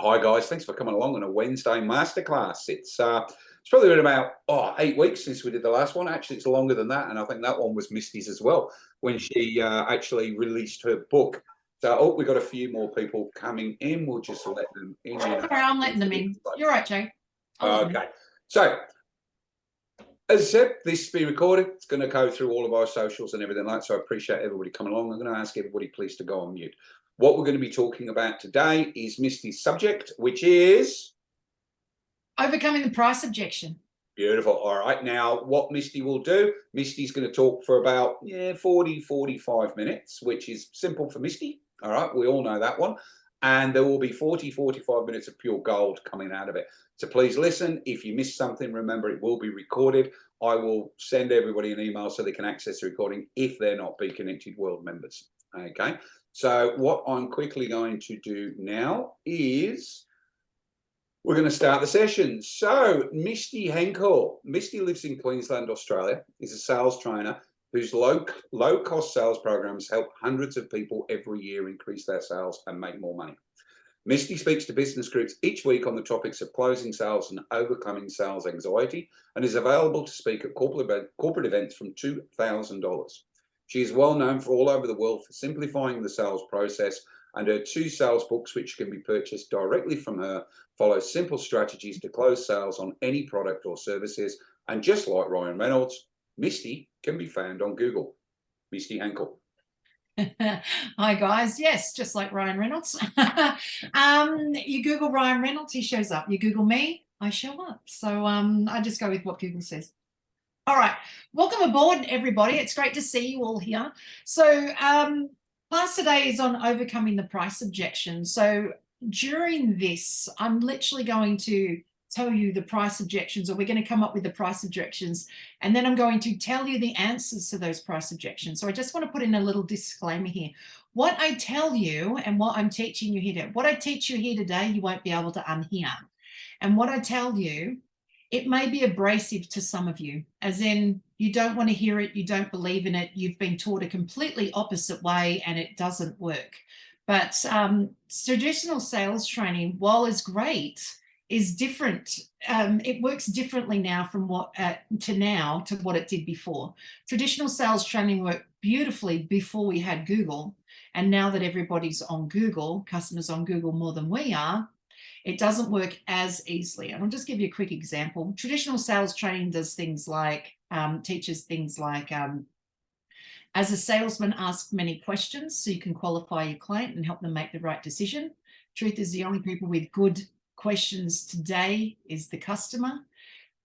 Hi guys, thanks for coming along on a Wednesday masterclass. It's probably been about 8 weeks since we did the last one. Actually, it's longer than that, and I think that one was Misty's as well when she actually released her book. So we've got a few more people coming in. We'll just let them in. I'm letting them in. You're right, Jay. Okay. So as I said, this is being recorded. It's going to go through all of our socials and everything like that. So I appreciate everybody coming along. I'm going to ask everybody please to go on mute. What we're going to be talking about today is Misty's subject, which is overcoming the price objection. Beautiful. All right. Now, what Misty will do, Misty's going to talk for about 40, 45 minutes, which is simple for Misty. All right. We all know that one. And there will be 40, 45 minutes of pure gold coming out of it. So please listen. If you miss something, remember it will be recorded. I will send everybody an email so they can access the recording if they're not Be Connected World members. Okay. So what I'm quickly going to do now is we're going to start the session. So Misty Henkel. Misty lives in Queensland, Australia, is a sales trainer whose low-cost sales programs help hundreds of people every year increase their sales and make more money. Misty speaks to business groups each week on the topics of closing sales and overcoming sales anxiety and is available to speak at corporate events from $2,000. She is well known for all over the world for simplifying the sales process, and her 2 sales books, which can be purchased directly from her, follow simple strategies to close sales on any product or services. And just like Ryan Reynolds, Misty can be found on Google. Misty Henkel. Hi guys. Yes, just like Ryan Reynolds. You Google Ryan Reynolds, he shows up. You Google me, I show up. So I just go with what Google says. All right, welcome aboard everybody. It's great to see you all here. So class today is on overcoming the price objection. So during this, I'm literally going to tell you the price objections, or we're going to come up with the price objections, and then I'm going to tell you the answers to those price objections. So I just want to put in a little disclaimer here. What I tell you and what I'm teaching you here, what I teach you here today, you won't be able to unhear. And what I tell you, it may be abrasive to some of you, as in you don't want to hear it, you don't believe in it, you've been taught a completely opposite way and it doesn't work. But traditional sales training, while is great, is different. It works differently now from what to what it did before. Traditional sales training worked beautifully before we had Google, and now that everybody's on Google, customers on Google more than we are, it doesn't work as easily. And I'll just give you a quick example. Traditional sales training does things like, teaches things like, as a salesman, ask many questions so you can qualify your client and help them make the right decision. Truth is, the only people with good questions today is the customer.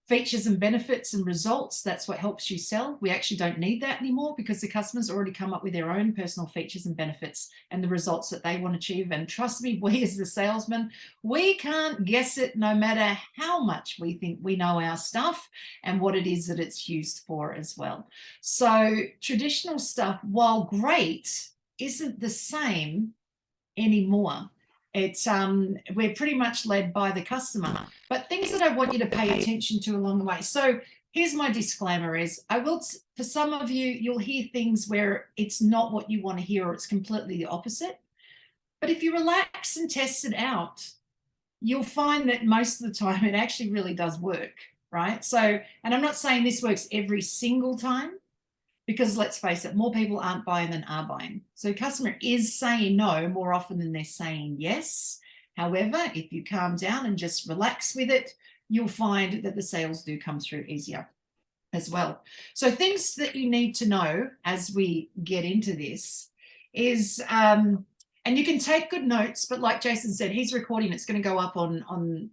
Features and benefits and results, that's what helps you sell. We actually don't need that anymore because the customers already come up with their own personal features and benefits and the results that they want to achieve. And trust me, we as the salesman, we can't guess it no matter how much we think we know our stuff and what it is that it's used for as well. So traditional stuff, while great, isn't the same anymore. It's we're pretty much led by the customer, but things that I want you to pay attention to along the way. So here's my disclaimer is for some of you, you'll hear things where it's not what you want to hear or it's completely the opposite. But if you relax and test it out, you'll find that most of the time it actually really does work, right? So, and I'm not saying this works every single time, because let's face it, more people aren't buying than are buying. So customer is saying no more often than they're saying yes. However, if you calm down and just relax with it, you'll find that the sales do come through easier as well. So things that you need to know as we get into this is, and you can take good notes, but like Jason said, he's recording, it's going to go up on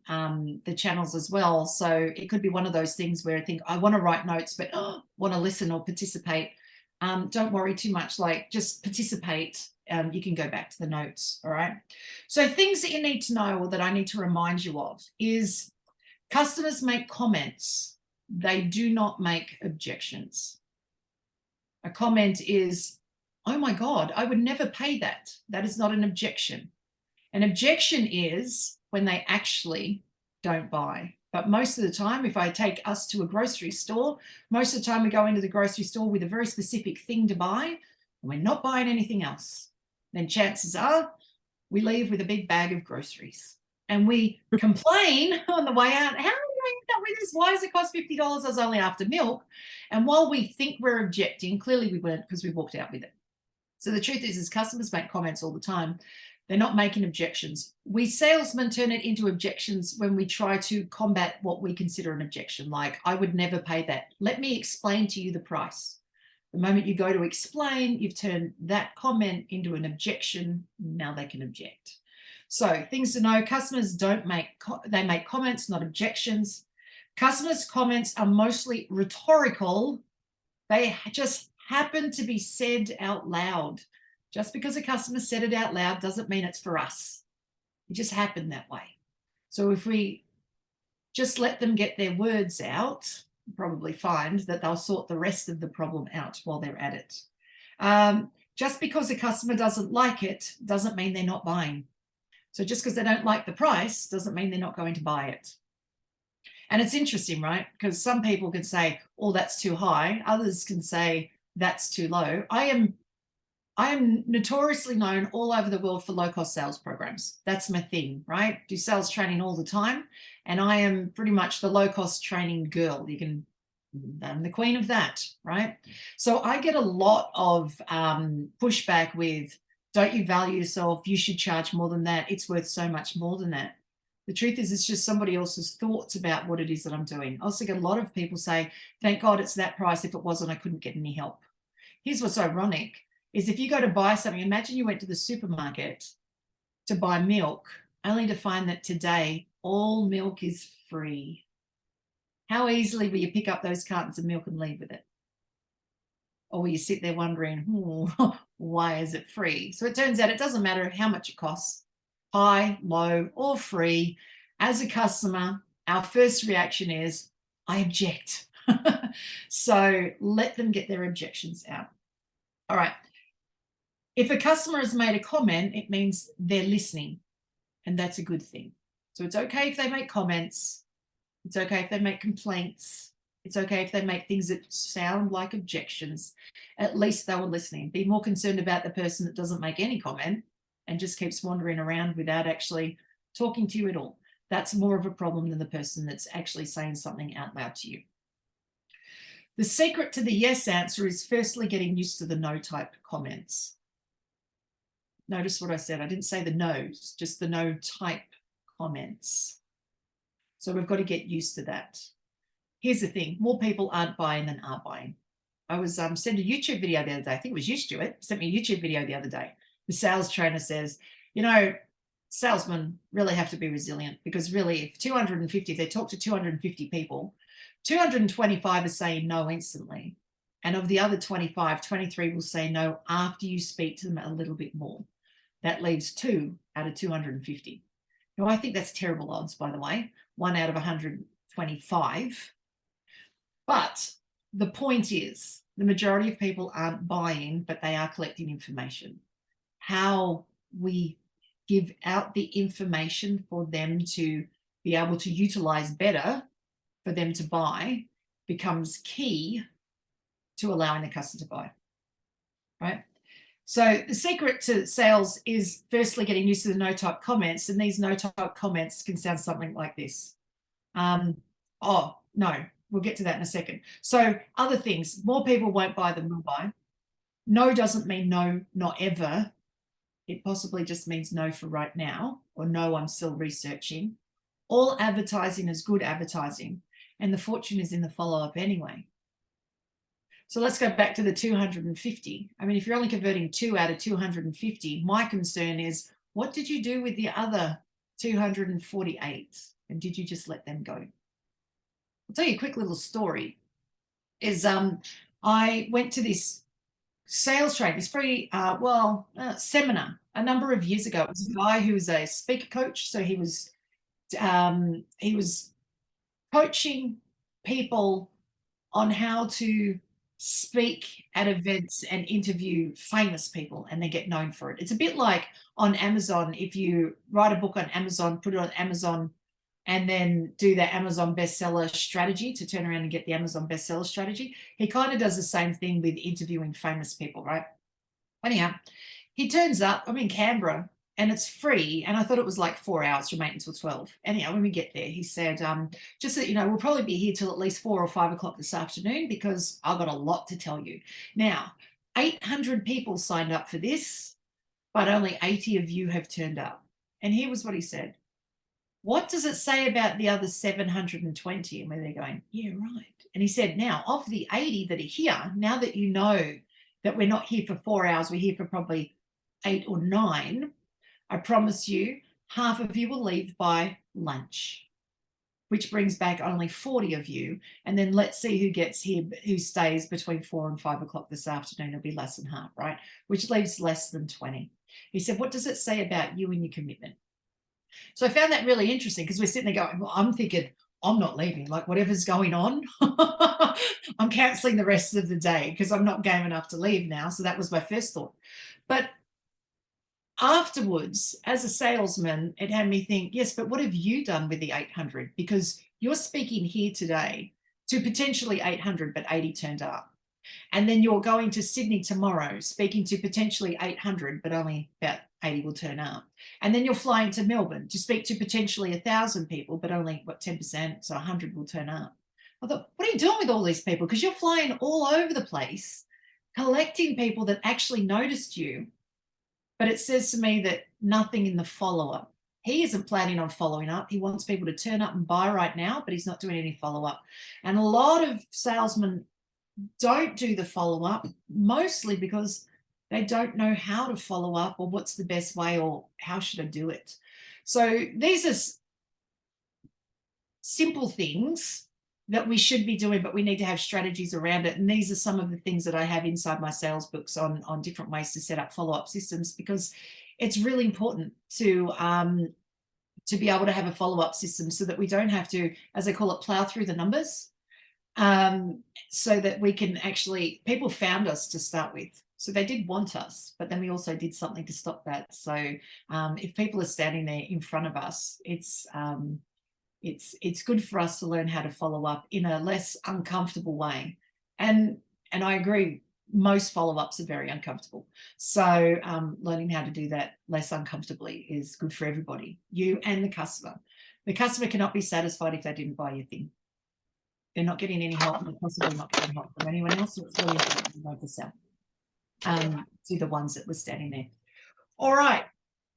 the channels as well. So it could be one of those things where I think I want to write notes, but want to listen or participate. Don't worry too much, like just participate. You can go back to the notes, all right? So things that you need to know or that I need to remind you of is customers make comments. They do not make objections. A comment is, oh my God, I would never pay that. That is not an objection. An objection is when they actually don't buy. But most of the time, if I take us to a grocery store, most of the time we go into the grocery store with a very specific thing to buy, and we're not buying anything else. Then chances are we leave with a big bag of groceries. and we complain on the way out, how are you end up with this? Why does it cost $50? I was only after milk. And while we think we're objecting, clearly we weren't, because we walked out with it. So the truth is customers make comments all the time. They're not making objections. We salesmen turn it into objections when we try to combat what we consider an objection. Like, I would never pay that. Let me explain to you the price. The moment you go to explain, you've turned that comment into an objection. Now they can object. So things to know, customers they make comments, not objections. Customers' comments are mostly rhetorical. They just happen to be said out loud. Just because a customer said it out loud doesn't mean it's for us. It just happened that way. So if we just let them get their words out, probably find that they'll sort the rest of the problem out while they're at it. Just because a customer doesn't like it doesn't mean they're not buying. So just because they don't like the price doesn't mean they're not going to buy it. And it's interesting, right? Because some people can say, oh, that's too high. Others can say that's too low. I am notoriously known all over the world for low-cost sales programs. That's my thing, right? Do sales training all the time. And I am pretty much the low-cost training girl. I'm the queen of that, right? So I get a lot of pushback with, don't you value yourself? You should charge more than that. It's worth so much more than that. The truth is, it's just somebody else's thoughts about what it is that I'm doing. I also get a lot of people say, thank God it's that price. If it wasn't, I couldn't get any help. Here's what's ironic is if you go to buy something, imagine you went to the supermarket to buy milk, only to find that today all milk is free. How easily will you pick up those cartons of milk and leave with it? Or will you sit there wondering, why is it free? So it turns out it doesn't matter how much it costs, high, low, or free. As a customer, our first reaction is, I object. So let them get their objections out. All right. If a customer has made a comment, it means they're listening, and that's a good thing. So it's okay if they make comments. It's okay if they make complaints. It's okay if they make things that sound like objections. At least they were listening. Be more concerned about the person that doesn't make any comment and just keeps wandering around without actually talking to you at all. That's more of a problem than the person that's actually saying something out loud to you. The secret to the yes answer is firstly getting used to the no type comments. Notice what I said. I didn't say the no's, just the no type comments. So we've got to get used to that. Here's the thing. More people aren't buying than are buying. I was sent a YouTube video the other day. I think it was you, Stuart, sent me a YouTube video the other day. The sales trainer says, salesmen really have to be resilient because really if they talk to 250 people, 225 are saying no instantly. And of the other 25, 23 will say no after you speak to them a little bit more. That leaves 2 out of 250. Now, I think that's terrible odds, by the way, 1 out of 125. But the point is, the majority of people aren't buying, but they are collecting information. How we give out the information for them to be able to utilize better for them to buy becomes key to allowing the customer to buy, right? So the secret to sales is firstly getting used to the no type comments, and these no type comments can sound something like this. Oh, no, we'll get to that in a second. So other things, more people won't buy than will buy. No doesn't mean no, not ever. It possibly just means no for right now, or no, I'm still researching. All advertising is good advertising, and the fortune is in the follow-up anyway. So let's go back to the 250. I mean, if you're only converting 2 out of 250, my concern is, what did you do with the other 248? And did you just let them go? I'll tell you a quick little story. I went to this sales training, this free seminar a number of years ago. It was a guy who was a speaker coach. So he was coaching people on how to speak at events and interview famous people and they get known for it. It's a bit like on Amazon. If you write a book on Amazon, put it on Amazon, and then do the Amazon bestseller strategy to turn around and get the Amazon bestseller strategy. He kind of does the same thing with interviewing famous people, right? Anyhow, he turns up, I'm in Canberra, and it's free. And I thought it was like 4 hours from 8 until 12. Anyhow, when we get there, he said, just that, you know, we'll probably be here till at least 4 or 5 o'clock this afternoon because I've got a lot to tell you. Now, 800 people signed up for this, but only 80 of you have turned up. And here was what he said. What does it say about the other 720? And where they're going, yeah, right. And he said, now, of the 80 that are here, now that you know that we're not here for 4 hours, we're here for probably 8 or 9, I promise you, half of you will leave by lunch, which brings back only 40 of you. And then let's see who gets here, who stays between 4 and 5 o'clock this afternoon. It'll be less than half, right? Which leaves less than 20. He said, what does it say about you and your commitment? So I found that really interesting because we're sitting there going, well, I'm thinking, I'm not leaving, like whatever's going on, I'm cancelling the rest of the day because I'm not game enough to leave now. So that was my first thought. But afterwards, as a salesman, it had me think, yes, but what have you done with the 800? Because you're speaking here today to potentially 800, but 80 turned up. And then you're going to Sydney tomorrow, speaking to potentially 800, but only about 80 will turn up. And then you're flying to Melbourne to speak to potentially 1,000 people, but only, 10%, so 100 will turn up. I thought, what are you doing with all these people? Because you're flying all over the place, collecting people that actually noticed you. But it says to me that nothing in the follow-up. He isn't planning on following up. He wants people to turn up and buy right now, but he's not doing any follow-up. And a lot of salesmen don't do the follow-up, mostly because they don't know how to follow up or what's the best way or how should I do it. So these are simple things that we should be doing, but we need to have strategies around it. And these are some of the things that I have inside my sales books on different ways to set up follow-up systems, because it's really important to be able to have a follow-up system so that we don't have to, as I call it, plow through the numbers, so that we can actually, people found us to start with. So they did want us, but then we also did something to stop that. So if people are standing there in front of us, it's good for us to learn how to follow up in a less uncomfortable way. And I agree, most follow-ups are very uncomfortable. So learning how to do that less uncomfortably is good for everybody, you and the customer. The customer cannot be satisfied if they didn't buy your thing. They're not getting any help, and they're possibly not getting help from anyone else. So it's really important to know to sell to the ones that were standing there. All right.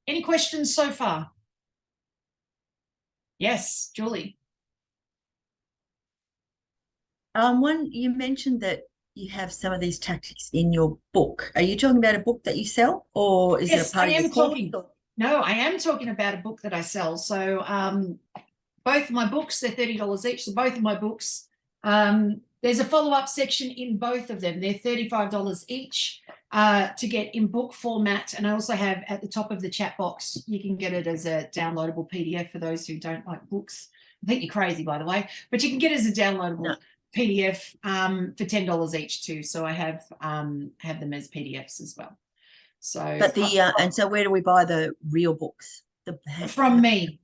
Any questions so far? Yes, Julie. One, you mentioned that you have some of these tactics in your book. Are you talking about a book that you sell, or is it a part of your course? No, I am talking about a book that I sell. So both of my books, they're $30 each. So both of my books, there's a follow-up section in both of them. They're $35 each to get in book format. And I also have at the top of the chat box, you can get it as a downloadable PDF for those who don't like books. I think you're crazy, by the way, but you can get it as a downloadable PDF for $10 each too. So I have them as PDFs as well. So, but and so where do we buy the real books? From me.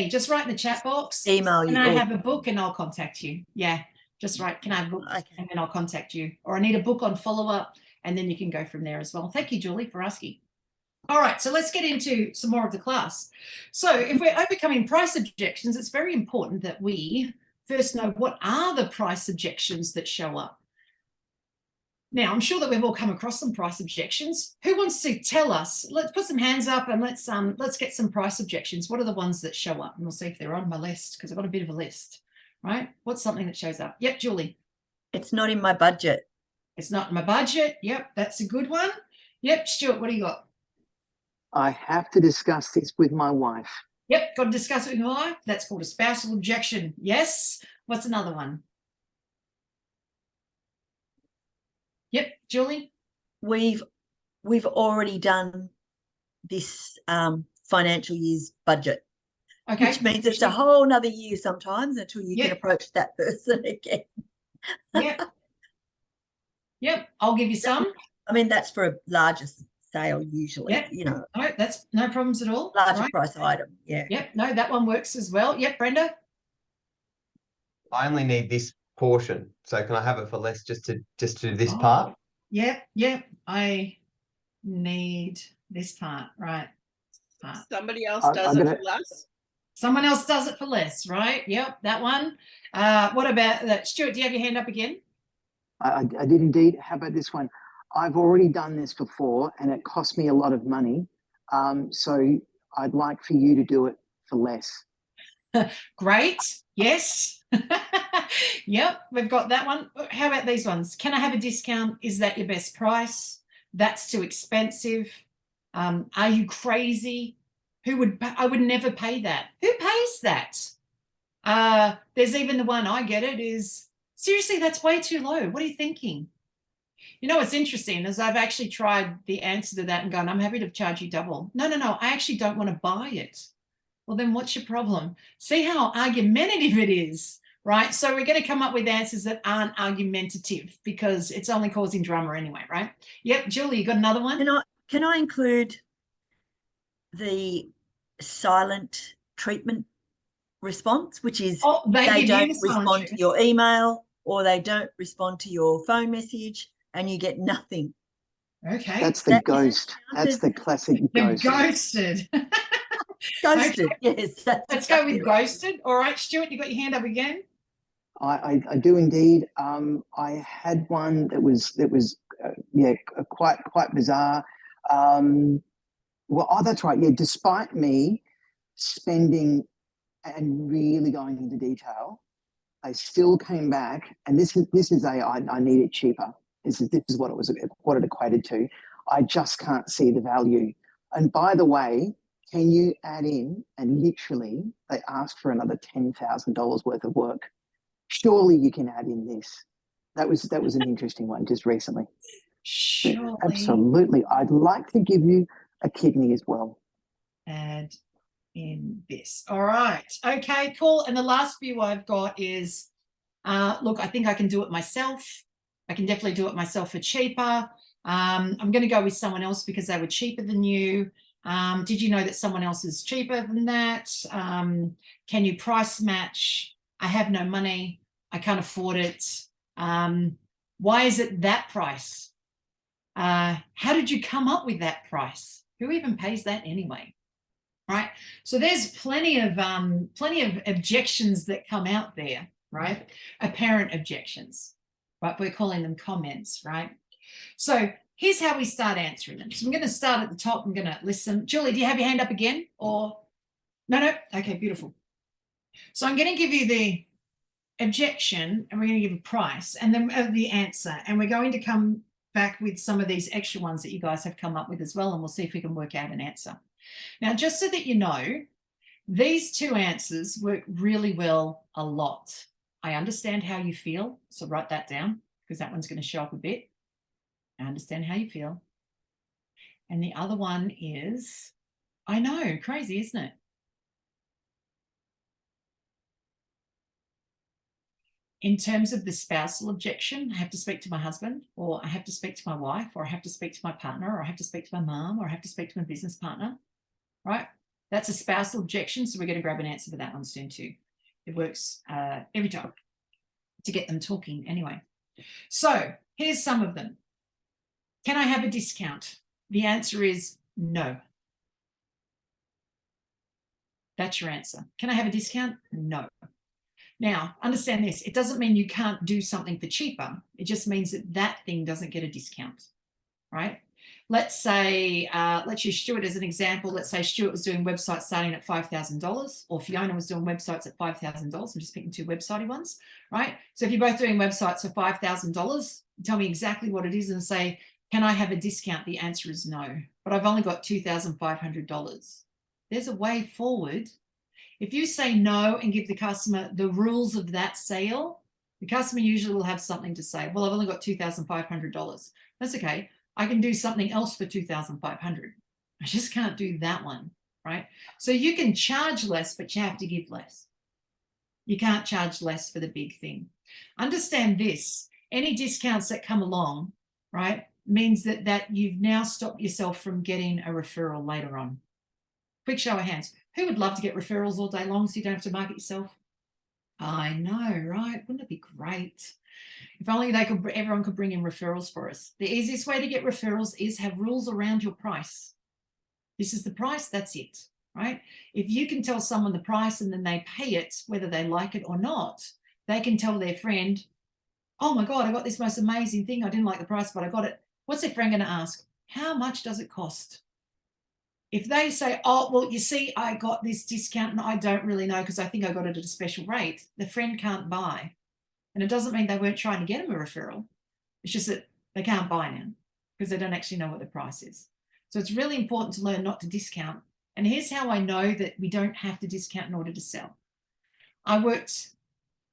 Just write in the chat box. Email you. And I have a book, and I'll contact you. Yeah, just write, can I have a book? Okay. And then I'll contact you. Or I need a book on follow-up, and then you can go from there as well. Thank you, Julie, for asking. All right, so let's get into some more of the class. So if we're overcoming price objections, it's very important that we first know what are the price objections that show up. Now, I'm sure that we've all come across some price objections. Who wants to tell us? Let's put some hands up and let's get some price objections. What are the ones that show up? And we'll see if they're on my list, because I've got a bit of a list, right? What's something that shows up? Yep, Julie. It's not in my budget. It's not in my budget. Yep, that's a good one. Yep, Stuart, what do you got? I have to discuss this with my wife. Yep, got to discuss it with my wife. That's called a spousal objection. Yes. What's another one? Yep, Julie. We've already done this financial year's budget. Okay. Which means it's a whole nother year sometimes until you can approach that person again. Yep. Yep. I'll give you some. I mean, that's for a larger sale usually. Yep. You know. No, that's no problems at all. Larger price item. Yeah. Yep. No, that one works as well. Yep, Brenda. I only need this portion, so can I have it for less just to do this part? Yep. I need this part, right? part. Somebody else I'm does it gonna- for less. Someone else does it for less, right? Yep, that one. What about that? Stuart, do you have your hand up again? I did indeed. How about this one? I've already done this before and it cost me a lot of money. So I'd like for you to do it for less. Great. Yes. Yep, we've got that one. How about these ones? Can I have a discount? Is that your best price? That's too expensive. Are you crazy? I would never pay that. Who pays that? There's even the one, I get it, is seriously, that's way too low. What are you thinking? You know what's interesting is I've actually tried the answer to that and gone, I'm happy to charge you double. No, I actually don't want to buy it. Well, then what's your problem? See how argumentative it is, right? So we're going to come up with answers that aren't argumentative because it's only causing drama anyway, right? Yep, Julie, you got another one? Can I include the silent treatment response, which is they don't respond to your email or they don't respond to your phone message and you get nothing. Okay. That's the ghost. That's the classic ghost. Ghosted. Ghosted. Okay. Yes. Let's go with ghosted. All right, Stuart, you got your hand up again. I do indeed. I had one that was quite bizarre. That's right. Yeah, despite me spending and really going into detail, I still came back, and this is I need it cheaper. This is what it equated to. I just can't see the value. And by the way, can you add in? And literally, they asked for another $10,000 worth of work. Surely you can add in this. That was an interesting one just recently. Surely. Absolutely. I'd like to give you a kidney as well. Add in this. All right. Okay, cool. And the last few I've got is, look, I think I can do it myself. I can definitely do it myself for cheaper. I'm going to go with someone else because they were cheaper than you. Did you know that someone else is cheaper than that? Can you price match? I have no money. I can't afford it. Why is it that price? How did you come up with that price? Who even pays that anyway? Right. So there's plenty of objections that come out there, right? Apparent objections, right? We're calling them comments, right? So here's how we start answering them. So I'm going to start at the top. I'm going to listen. Julie, do you have your hand up again? Or no? Okay, beautiful. So I'm going to give you the objection and we're going to give a price and then the answer. And we're going to come back with some of these extra ones that you guys have come up with as well. And we'll see if we can work out an answer. Now, just so that you know, these two answers work really well a lot. I understand how you feel. So write that down because that one's going to show up a bit. I understand how you feel. And the other one is, I know, crazy, isn't it? In terms of the spousal objection, I have to speak to my husband, or I have to speak to my wife, or I have to speak to my partner, or I have to speak to my mom, or I have to speak to my business partner, right? That's a spousal objection. So we're going to grab an answer for that one soon too. It works every time to get them talking anyway. So here's some of them. Can I have a discount? The answer is no. That's your answer. Can I have a discount? No. Now, understand this. It doesn't mean you can't do something for cheaper. It just means that that thing doesn't get a discount, right? Let's say, let's use Stuart as an example. Let's say Stuart was doing websites starting at $5,000 or Fiona was doing websites at $5,000. I'm just picking two website ones, right? So if you're both doing websites for $5,000, tell me exactly what it is and say, can I have a discount? The answer is no, but I've only got $2,500. There's a way forward. If you say no and give the customer the rules of that sale, the customer usually will have something to say. Well, I've only got $2,500. That's okay. I can do something else for $2,500. I just can't do that one, right? So you can charge less, but you have to give less. You can't charge less for the big thing. Understand this. Any discounts that come along, right, means that you've now stopped yourself from getting a referral later on. Quick show of hands. Who would love to get referrals all day long so you don't have to market yourself? I know, right? Wouldn't it be great? If only everyone could bring in referrals for us. The easiest way to get referrals is have rules around your price. This is the price, that's it, right? If you can tell someone the price and then they pay it, whether they like it or not, they can tell their friend, oh my God, I got this most amazing thing. I didn't like the price, but I got it. What's their friend going to ask? How much does it cost? If they say, oh, well, you see, I got this discount and I don't really know because I think I got it at a special rate, the friend can't buy. And it doesn't mean they weren't trying to get them a referral. It's just that they can't buy now because they don't actually know what the price is. So it's really important to learn not to discount. And here's how I know that we don't have to discount in order to sell. I worked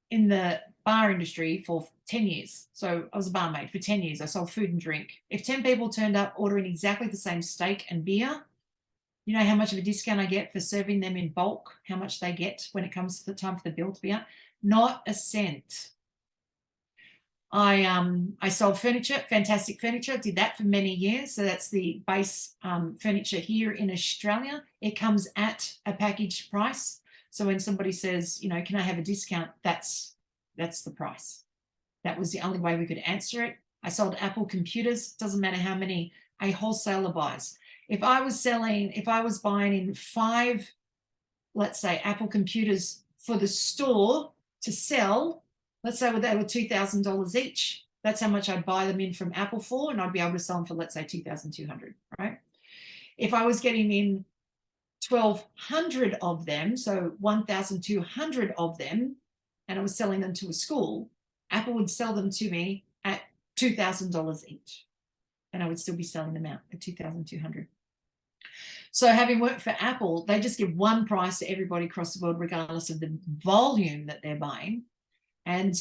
in the bar industry for 10 years. So I was a barmaid for 10 years. I sold food and drink. If 10 people turned up ordering exactly the same steak and beer, you know how much of a discount I get for serving them in bulk, how much they get when it comes to the time for the bill to be out? Not a cent. I sold furniture, fantastic furniture, did that for many years. So that's the base furniture here in Australia. It comes at a package price. So when somebody says, you know, can I have a discount? That's the price. That was the only way we could answer it. I sold Apple computers. Doesn't matter how many a wholesaler buys. If I was buying in 5, let's say, Apple computers for the store to sell, let's say they were $2,000 each. That's how much I'd buy them in from Apple for, and I'd be able to sell them for, let's say, $2,200, right? If I was getting in 1,200 of them, so 1,200 of them, and I was selling them to a school, Apple would sell them to me at $2,000 each, and I would still be selling them out at $2,200. So having worked for Apple, they just give one price to everybody across the world, regardless of the volume that they're buying. And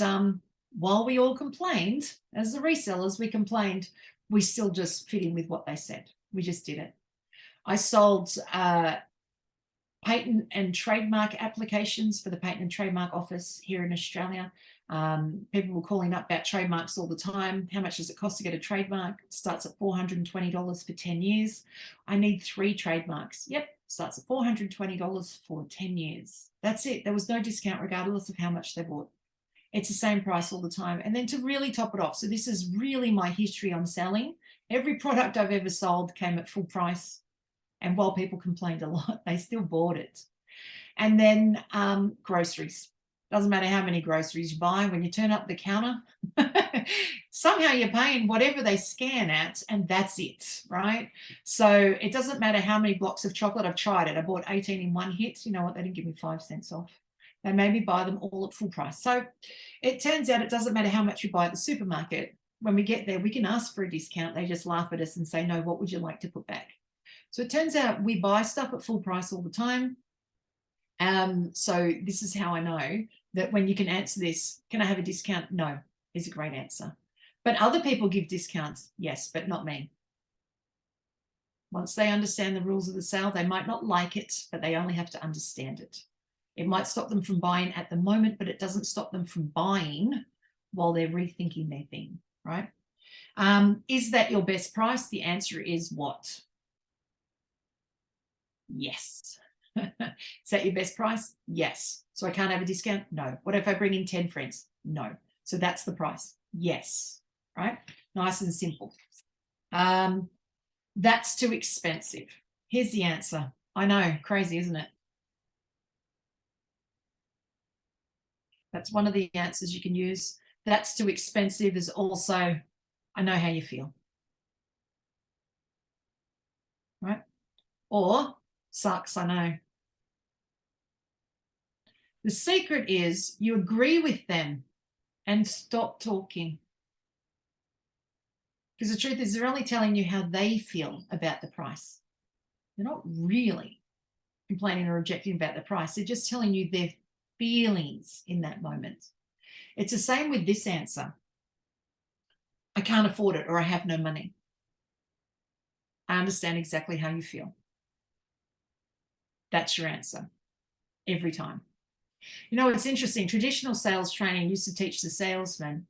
while we all complained, as the resellers, we complained, we still just fit in with what they said. We just did it. I sold patent and trademark applications for the Patent and Trademark Office here in Australia. People were calling up about trademarks all the time. How much does it cost to get a trademark? It starts at $420 for 10 years. I need 3 trademarks. Yep, starts at $420 for 10 years. That's it. There was no discount regardless of how much they bought. It's the same price all the time. And then to really top it off, so this is really my history on selling. Every product I've ever sold came at full price. And while people complained a lot, they still bought it. And then groceries. Doesn't matter how many groceries you buy. When you turn up the counter, somehow you're paying whatever they scan at, and that's it, right? So it doesn't matter how many blocks of chocolate. I've tried it. I bought 18 in one hit. You know what? They didn't give me 5 cents off. They made me buy them all at full price. So it turns out it doesn't matter how much you buy at the supermarket. When we get there, we can ask for a discount. They just laugh at us and say, no, what would you like to put back? So it turns out we buy stuff at full price all the time. So this is how I know that when you can answer this, can I have a discount? No, is a great answer. But other people give discounts, yes, but not me. Once they understand the rules of the sale, they might not like it, but they only have to understand it. It might stop them from buying at the moment, but it doesn't stop them from buying while they're rethinking their thing, right? Is that your best price? The answer is what? Yes. Is that your best price? Yes. So I can't have a discount? No. What if I bring in 10 friends? No. So that's the price. Yes. Right? Nice and simple. That's too expensive. Here's the answer. I know, crazy, isn't it? That's one of the answers you can use. That's too expensive is also, I know how you feel. Right? Or, sucks, I know. The secret is you agree with them and stop talking. Because the truth is they're only telling you how they feel about the price. They're not really complaining or objecting about the price. They're just telling you their feelings in that moment. It's the same with this answer. I can't afford it, or I have no money. I understand exactly how you feel. That's your answer every time. You know, it's interesting. Traditional sales training used to teach the salesman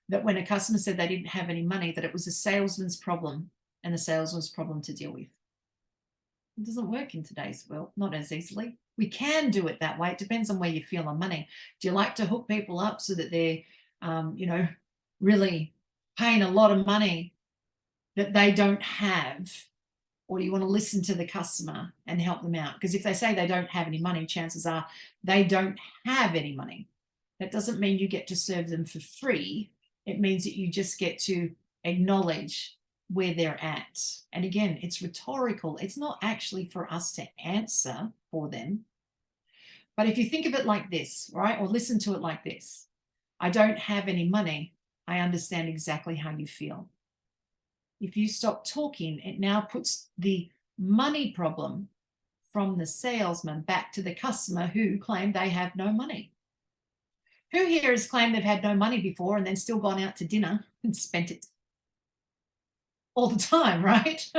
that when a customer said they didn't have any money, that it was a salesman's problem and the salesman's problem to deal with. It doesn't work in today's world, not as easily. We can do it that way. It depends on where you feel on money. Do you like to hook people up so that they're, you know, really paying a lot of money that they don't have? or do you want to listen to the customer and help them out? Because if they say they don't have any money, chances are they don't have any money. That doesn't mean you get to serve them for free. It means that you just get to acknowledge where they're at. And again, it's rhetorical. It's not actually for us to answer for them. But if you think of it like this, right, or listen to it like this, I don't have any money. I understand exactly how you feel. If you stop talking, it now puts the money problem from the salesman back to the customer who claimed they have no money. Who here has claimed they've had no money before and then still gone out to dinner and spent it all the time, right?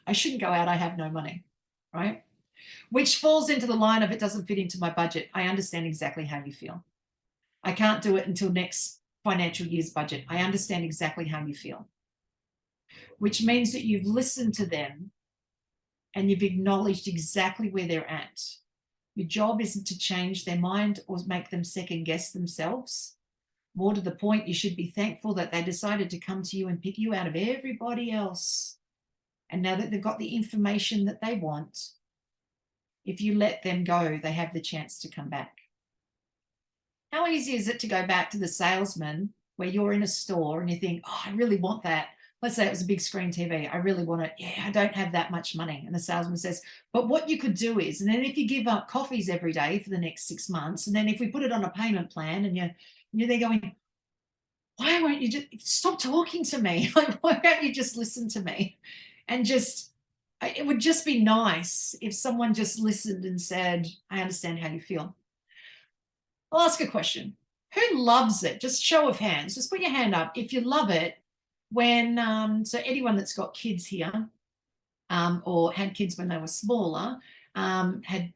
I shouldn't go out, I have no money, right? Which falls into the line of it doesn't fit into my budget. I understand exactly how you feel. I can't do it until next financial year's budget. I understand exactly how you feel. Which means that you've listened to them and you've acknowledged exactly where they're at. Your job isn't to change their mind or make them second guess themselves. More to the point, you should be thankful that they decided to come to you and pick you out of everybody else. And now that they've got the information that they want, if you let them go, they have the chance to come back. How easy is it to go back to the salesman where you're in a store and you think, oh, I really want that. Let's say it was a big screen TV. I really want it. Yeah, I don't have that much money. And the salesman says, but what you could do is, and then if you give up coffees every day for the next 6 months, and then if we put it on a payment plan and you're there going, why won't you just stop talking to me? Like, why don't you just listen to me? And just, it would just be nice if someone just listened and said, I understand how you feel. I'll ask a question. Who loves it? Just show of hands. Just put your hand up if you love it when, so anyone that's got kids here or had kids when they were smaller, had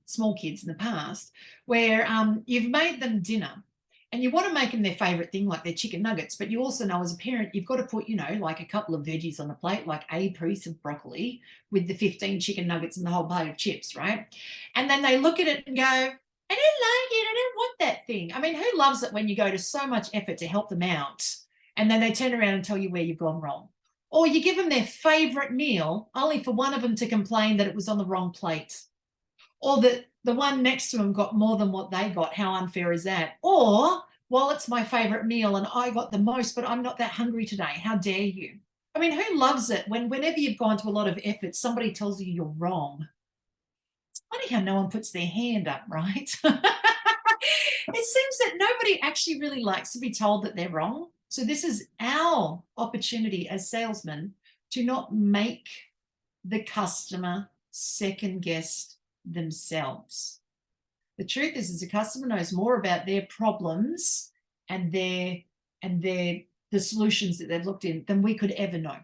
small kids in the past, where you've made them dinner and you want to make them their favorite thing, like their chicken nuggets, but you also know as a parent, you've got to put, like a couple of veggies on the plate, like a piece of broccoli with the 15 chicken nuggets and the whole plate of chips, right? And then they look at it and go, I don't like it. I don't want that thing. I mean, who loves it when you go to so much effort to help them out and then they turn around and tell you where you've gone wrong? Or you give them their favorite meal only for one of them to complain that it was on the wrong plate, or that the one next to them got more than what they got. How unfair is that? Or, well, it's my favorite meal and I got the most, but I'm not that hungry today. How dare you? I mean, who loves it whenever you've gone to a lot of effort, somebody tells you you're wrong? It's funny how no one puts their hand up, right? It seems that nobody actually really likes to be told that they're wrong. So this is our opportunity as salesmen to not make the customer second guess themselves. The truth is the customer knows more about their problems and the solutions that they've looked in than we could ever know.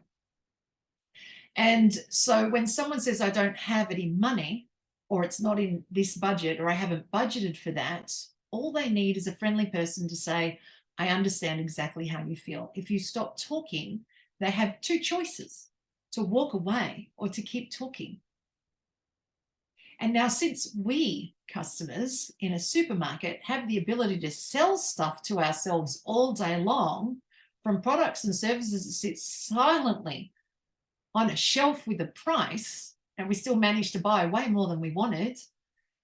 And so when someone says, I don't have any money, or it's not in this budget, or I haven't budgeted for that, all they need is a friendly person to say, I understand exactly how you feel. If you stop talking, they have two choices, to walk away or to keep talking. And now, since we customers in a supermarket have the ability to sell stuff to ourselves all day long, from products and services that sit silently on a shelf with a price, and we still manage to buy way more than we wanted,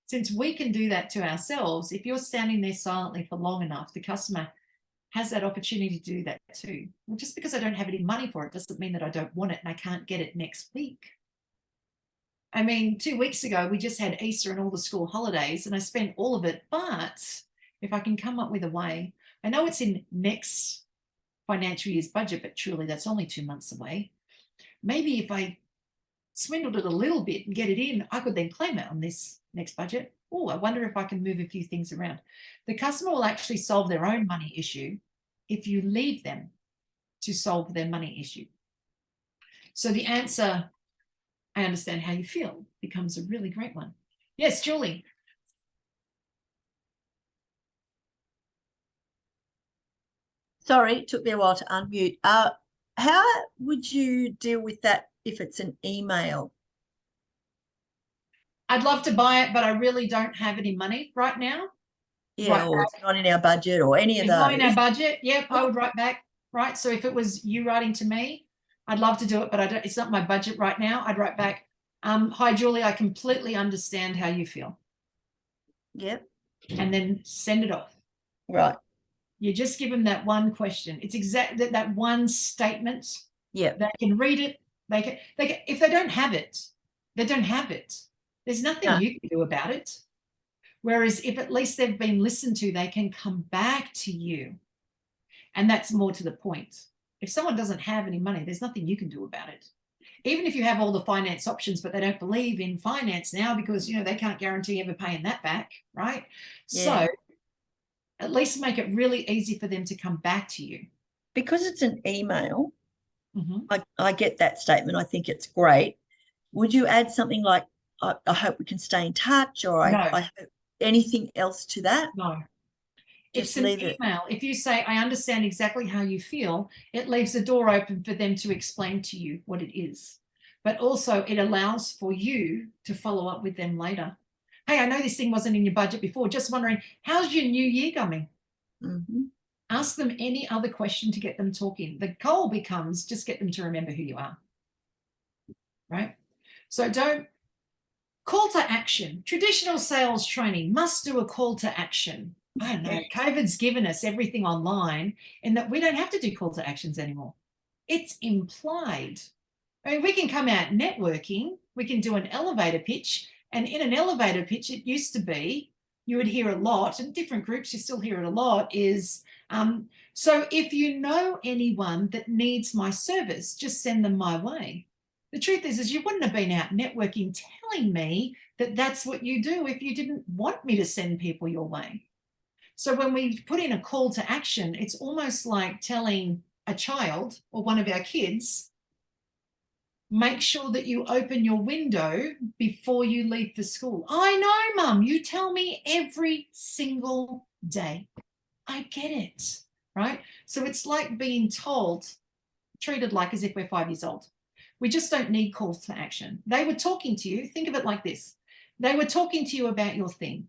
since we can do that to ourselves, if you're standing there silently for long enough, the customer has that opportunity to do that too. Well, just because I don't have any money for it doesn't mean that I don't want it and I can't get it next week. I mean, 2 weeks ago, we just had Easter and all the school holidays and I spent all of it. But if I can come up with a way, I know it's in next financial year's budget, but truly that's only 2 months away. Maybe if I swindled it a little bit and get it in, I could then claim it on this next budget. Oh, I wonder if I can move a few things around. The customer will actually solve their own money issue if you leave them to solve their money issue. So the answer, I understand how you feel, becomes a really great one. Yes, Julie. Sorry, it took me a while to unmute. How would you deal with that if it's an email? I'd love to buy it, but I really don't have any money right now. Yeah, right. Or it's not in our budget or any of those. Not in our budget. Yep, I would write back. Right. So if it was you writing to me, I'd love to do it, but I don't, it's not my budget right now. I'd write back, hi, Julie, I completely understand how you feel. Yep. And then send it off. Right. You just give them that one question. It's exactly that one statement. Yeah. They can read it. They can, if they don't have it, they don't have it. There's nothing you can do about it. Whereas if at least they've been listened to, they can come back to you. And that's more to the point. If someone doesn't have any money, there's nothing you can do about it. Even if you have all the finance options, but they don't believe in finance now because, you know, they can't guarantee ever paying that back, right? Yeah. So at least make it really easy for them to come back to you. Because it's an email, Mm-hmm. I get that statement. I think it's great. Would you add something like, I hope we can stay in touch, or I hope anything else to that? No. Just It's an leave it. email. If you say, I understand exactly how you feel, it leaves the door open for them to explain to you what it is. But also it allows for you to follow up with them later. Hey, I know this thing wasn't in your budget before. Just wondering, how's your new year going? Mm-hmm. Ask them any other question to get them talking. The goal becomes just get them to remember who you are. Right? So don't call to action. Traditional sales training must do a call to action. I don't know. COVID's given us everything online in that we don't have to do call to actions anymore. It's implied. I mean, we can come out networking. We can do an elevator pitch. And in an elevator pitch, it used to be, you would hear a lot, and different groups, you still hear it a lot, is, so if you know anyone that needs my service, just send them my way. The truth is you wouldn't have been out networking telling me that that's what you do if you didn't want me to send people your way. So when we put in a call to action, it's almost like telling a child or one of our kids, make sure that you open your window before you leave for school. I know, Mum, you tell me every single day. I get it, right? So it's like being told, treated like as if we're 5 years old. We just don't need calls to action. They were talking to you. Think of it like this. They were talking to you about your thing.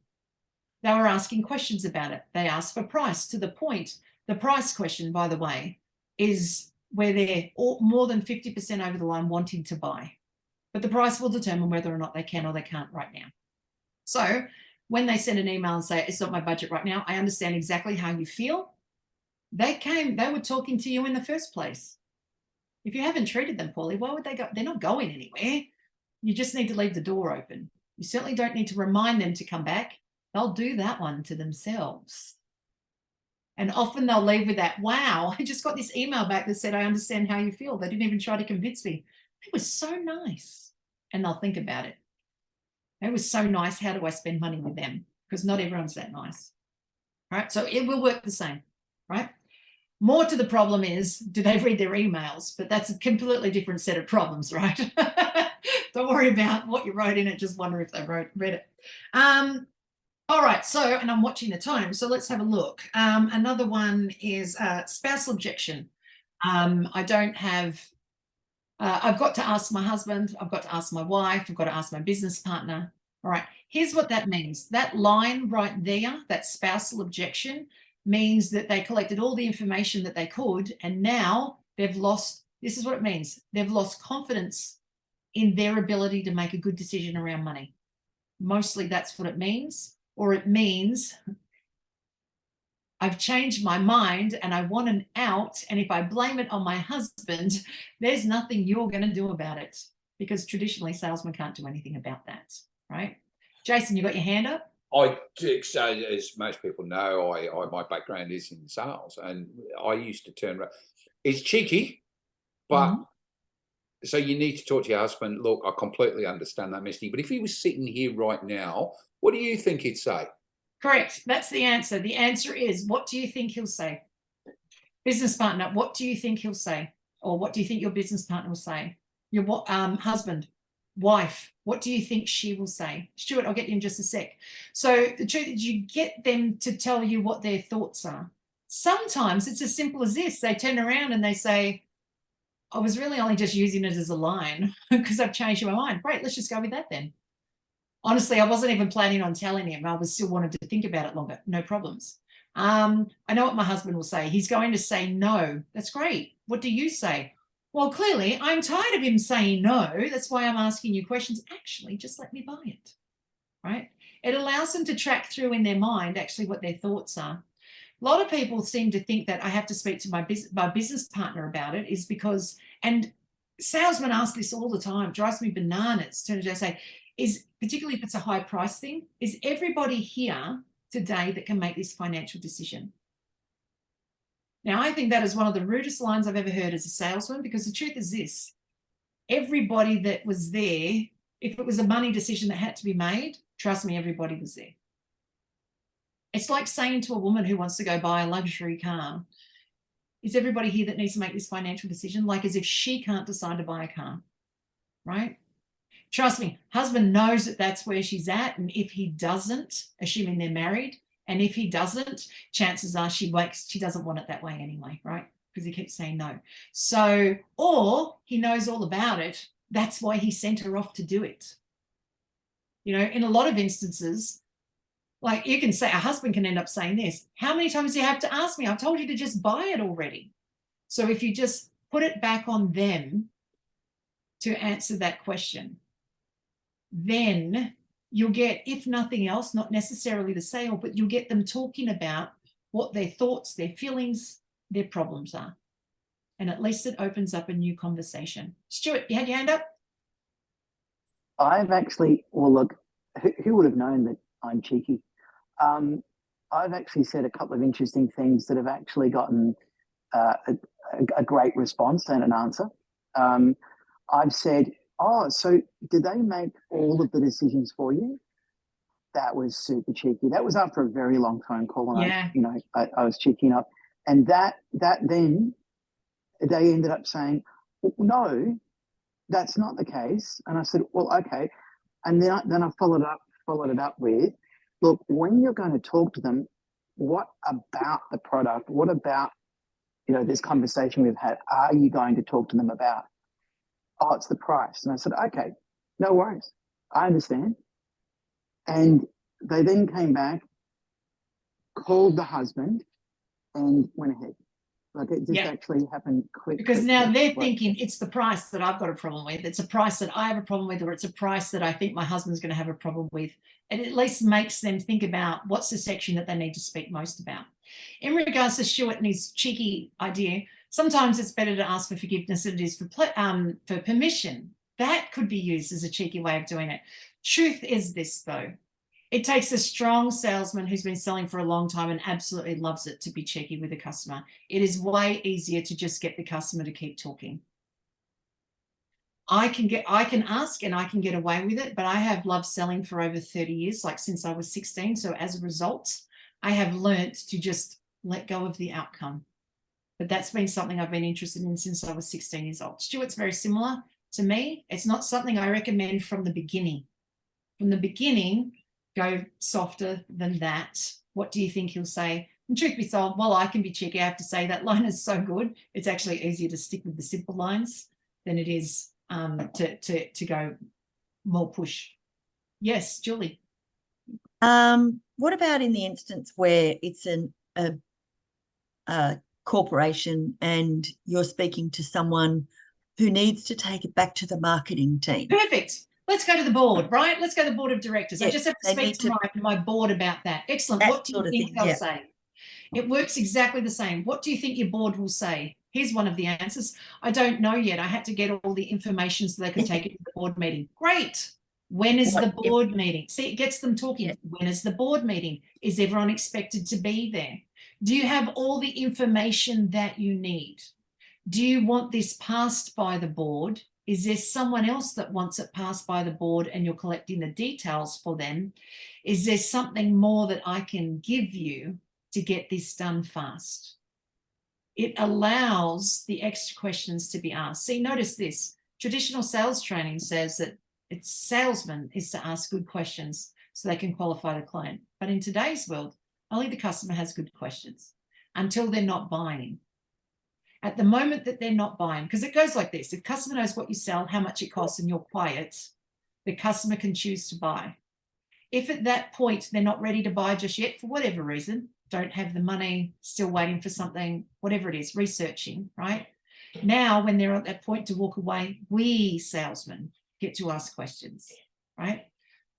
They were asking questions about it. They asked for price, to the point. The price question, by the way, is where they're more than 50% over the line wanting to buy. But the price will determine whether or not they can or they can't right now. So when they send an email and say, it's not my budget right now, I understand exactly how you feel. They were talking to you in the first place. If you haven't treated them poorly, why would they go? They're not going anywhere. You just need to leave the door open. You certainly don't need to remind them to come back. They'll do that one to themselves. And often they'll leave with that, wow, I just got this email back that said, I understand how you feel. They didn't even try to convince me. It was so nice. And they'll think about it. It was so nice. How do I spend money with them? Because not everyone's that nice. Right? So it will work the same, right? More to the problem is, do they read their emails? But that's a completely different set of problems, right? Don't worry about what you wrote in it. Just wonder if they read it. All right. So, and I'm watching the time. So let's have a look. Another one is spousal objection. I don't have, I've got to ask my husband. I've got to ask my wife. I've got to ask my business partner. All right. Here's what that means. That line right there, that spousal objection, means that they collected all the information that they could, and now they've lost, this is what it means, they've lost confidence in their ability to make a good decision around money. Mostly that's what it means. Or it means I've changed my mind and I want an out, and if I blame it on my husband, there's nothing you're going to do about it, because traditionally salesmen can't do anything about that, right? Jason, you got your hand up? I do, so as most people know, my background is in sales, and I used to turn around. It's cheeky, but so you need to talk to your husband. Look, I completely understand that, Misty, but if he was sitting here right now, what do you think he'd say? Correct. That's the answer. The answer is, what do you think he'll say? Business partner, what do you think he'll say? Or what do you think your business partner will say? Your husband, wife, what do you think she will say? Stuart, I'll get you in just a sec. So the truth is, you get them to tell you what their thoughts are. Sometimes it's as simple as this. They turn around and they say, I was really only just using it as a line because I've changed my mind. Great, let's just go with that then. Honestly, I wasn't even planning on telling him. I was still wanted to think about it longer. No problems. I know what my husband will say. He's going to say no. That's great. What do you say? Well, clearly, I'm tired of him saying no. That's why I'm asking you questions. Actually, just let me buy it, right? It allows them to track through in their mind actually what their thoughts are. A lot of people seem to think that I have to speak to my business partner about it is because, and salesmen ask this all the time, drives me bananas. To say, particularly if it's a high price thing, is everybody here today that can make this financial decision? Now, I think that is one of the rudest lines I've ever heard as a salesman, because the truth is this: everybody that was there, if it was a money decision that had to be made, trust me, everybody was there. It's like saying to a woman who wants to go buy a luxury car, is everybody here that needs to make this financial decision? Like as if she can't decide to buy a car, right? Trust me, husband knows that that's where she's at. And if he doesn't, assuming they're married, and if he doesn't, chances are she doesn't want it that way anyway, right? Because he keeps saying no. So, or he knows all about it. That's why he sent her off to do it. You know, in a lot of instances, like you can say, a husband can end up saying this: how many times do you have to ask me? I've told you to just buy it already. So if you just put it back on them to answer that question, then you'll get, if nothing else, not necessarily the sale, but you'll get them talking about what their thoughts, their feelings, their problems are. And at least it opens up a new conversation. Stuart, you had your hand up? I've actually, well, look, who would have known that I'm cheeky? I've actually said a couple of interesting things that have actually gotten a great response and an answer. I've said, oh, so did they make all of the decisions for you? That was super cheeky. That was after a very long phone call, and Yeah. I was cheeky enough. And that then they ended up saying, no, that's not the case. And I said, well, okay. And then I followed it up with, look, when you're going to talk to them, what about the product? What about, this conversation we've had, are you going to talk to them about? Oh, it's the price. And I said, okay, no worries. I understand. And they then came back, called the husband, and went ahead. Like it just actually happened quick. Because now they're thinking it's the price that I've got a problem with. It's a price that I have a problem with, or it's a price that I think my husband's going to have a problem with. It at least makes them think about what's the section that they need to speak most about. In regards to Stuart and his cheeky idea, sometimes it's better to ask for forgiveness than it is for permission. That could be used as a cheeky way of doing it. Truth is this, though. It takes a strong salesman who's been selling for a long time and absolutely loves it to be cheeky with a customer. It is way easier to just get the customer to keep talking. I can ask and I can get away with it, but I have loved selling for over 30 years, like since I was 16. So as a result, I have learnt to just let go of the outcome. But that's been something I've been interested in since I was 16 years old. Stuart's very similar to me. It's not something I recommend from the beginning. From the beginning, go softer than that. What do you think he'll say? And truth be told, well, I can be cheeky. I have to say that line is so good. It's actually easier to stick with the simple lines than it is to go more push. Yes, Julie. What about in the instance where it's a corporation and you're speaking to someone who needs to take it back to the marketing team? Perfect. Let's go to the board, right? Let's go to the board of directors. Yes, I just have to speak to my board about that. Excellent. What do you think they'll say? It works exactly the same. What do you think your board will say? Here's one of the answers. I don't know yet. I had to get all the information so they could take it to the board meeting. Great. When is the board meeting? See, it gets them talking. When is the board meeting? Is everyone expected to be there? Do you have all the information that you need? Do you want this passed by the board? Is there someone else that wants it passed by the board and you're collecting the details for them? Is there something more that I can give you to get this done fast? It allows the extra questions to be asked. See, notice this. Traditional sales training says that it's salesman is to ask good questions so they can qualify the client. But in today's world, only the customer has good questions until they're not buying. At the moment that they're not buying, because it goes like this: if customer knows what you sell, how much it costs, and you're quiet, the customer can choose to buy. If at that point they're not ready to buy just yet for whatever reason, don't have the money, still waiting for something, whatever it is, researching, right? Now, when they're at that point to walk away, we salesmen get to ask questions, right?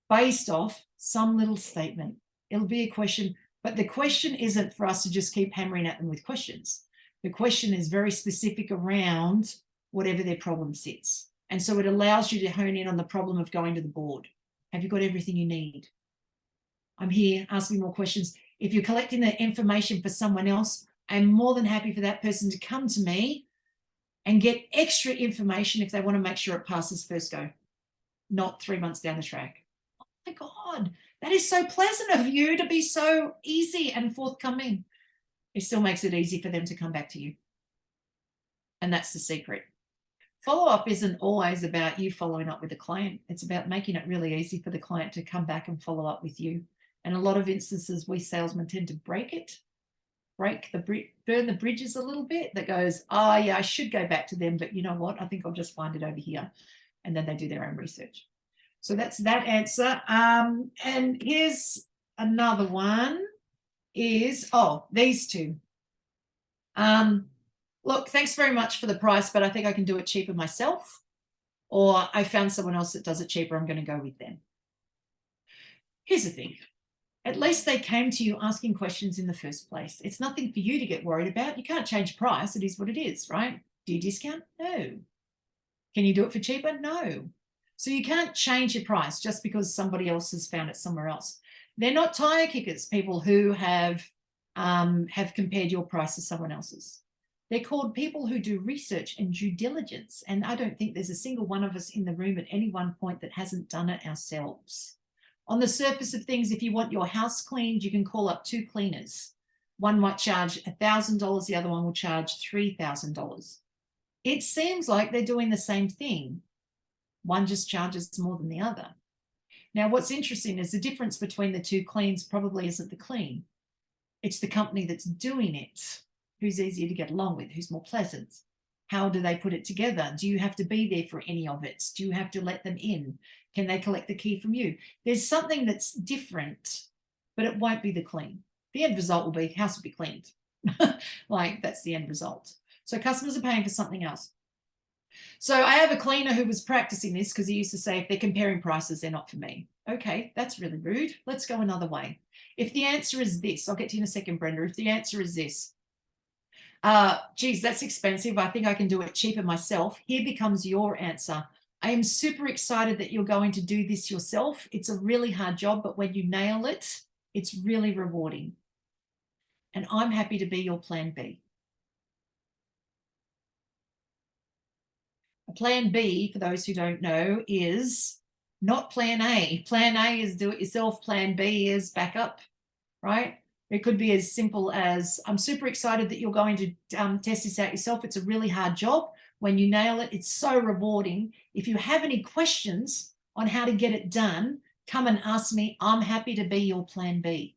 Based off some little statement. It'll be a question, but the question isn't for us to just keep hammering at them with questions. The question is very specific around whatever their problem sits. And so it allows you to hone in on the problem of going to the board. Have you got everything you need? I'm here asking more questions. If you're collecting the information for someone else, I'm more than happy for that person to come to me and get extra information if they want to make sure it passes first go, not 3 months down the track. Oh my God, that is so pleasant of you to be so easy and forthcoming. It still makes it easy for them to come back to you. And that's the secret. Follow-up isn't always about you following up with the client. It's about making it really easy for the client to come back and follow up with you. And a lot of instances, we salesmen tend to burn the bridges a little bit. That goes, oh yeah, I should go back to them, but you know what? I think I'll just find it over here. And then they do their own research. So that's that answer. And here's another one is, these two. Look, thanks very much for the price, but I think I can do it cheaper myself. Or I found someone else that does it cheaper. I'm going to go with them. Here's the thing. At least they came to you asking questions in the first place. It's nothing for you to get worried about. You can't change price. It is what it is, right? Do you discount? No. Can you do it for cheaper? No. So you can't change your price just because somebody else has found it somewhere else. They're not tire kickers, people who have compared your price to someone else's. They're called people who do research and due diligence. And I don't think there's a single one of us in the room at any one point that hasn't done it ourselves. On the surface of things, if you want your house cleaned, you can call up 2 cleaners. One might charge $1,000, the other one will charge $3,000. It seems like they're doing the same thing. One just charges more than the other. Now, what's interesting is the difference between the 2 cleans probably isn't the clean. It's the company that's doing it. Who's easier to get along with? Who's more pleasant? How do they put it together? Do you have to be there for any of it? Do you have to let them in? Can they collect the key from you? There's something that's different, but it won't be the clean. The end result will be house will be cleaned. Like that's the end result. So customers are paying for something else. So I have a cleaner who was practicing this because he used to say, if they're comparing prices, they're not for me. Okay, that's really rude. Let's go another way. If the answer is this, I'll get to you in a second, Brenda. If the answer is this, geez, that's expensive. I think I can do it cheaper myself. Here becomes your answer. I am super excited that you're going to do this yourself. It's a really hard job, but when you nail it, it's really rewarding. And I'm happy to be your plan B. A plan B, for those who don't know, is not plan A. Plan A is do it yourself. Plan B is backup, right? It could be as simple as, I'm super excited that you're going to test this out yourself. It's a really hard job. When you nail it, it's so rewarding. If you have any questions on how to get it done, come and ask me. I'm happy to be your plan B.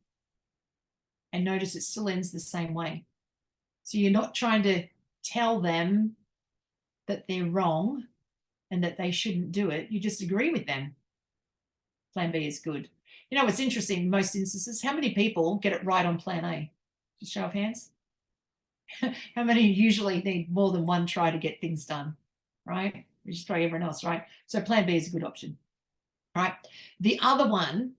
And notice it still ends the same way. So you're not trying to tell them that they're wrong and that they shouldn't do it. You just agree with them. Plan B is good. You know, what's interesting in most instances, how many people get it right on plan A? Just show of hands. How many usually need more than one try to get things done, right? We just try everyone else, right? So plan B is a good option, right? The other one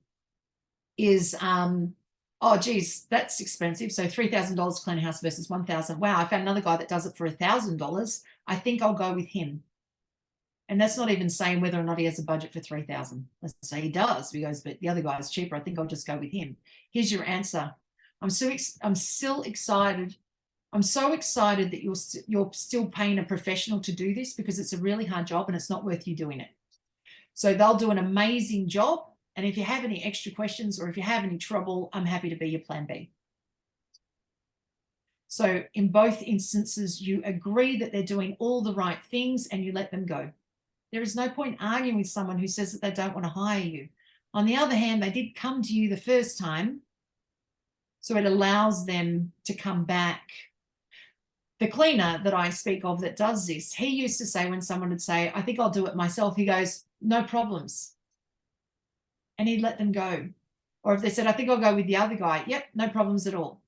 is, oh, geez, that's expensive. So $3,000 clean a house versus $1,000. Wow, I found another guy that does it for $1,000. I think I'll go with him. And that's not even saying whether or not he has a budget for $3,000. Let's say he does. He goes, but the other guy is cheaper. I think I'll just go with him. Here's your answer. I'm still excited. I'm so excited that you're still paying a professional to do this because it's a really hard job and it's not worth you doing it. So they'll do an amazing job. And if you have any extra questions or if you have any trouble, I'm happy to be your plan B. So in both instances, you agree that they're doing all the right things and you let them go. There is no point arguing with someone who says that they don't want to hire you. On the other hand, they did come to you the first time, so it allows them to come back. The cleaner that I speak of that does this, he used to say when someone would say, I think I'll do it myself, he goes, no problems. And he'd let them go. Or if they said, I think I'll go with the other guy, yep, no problems at all.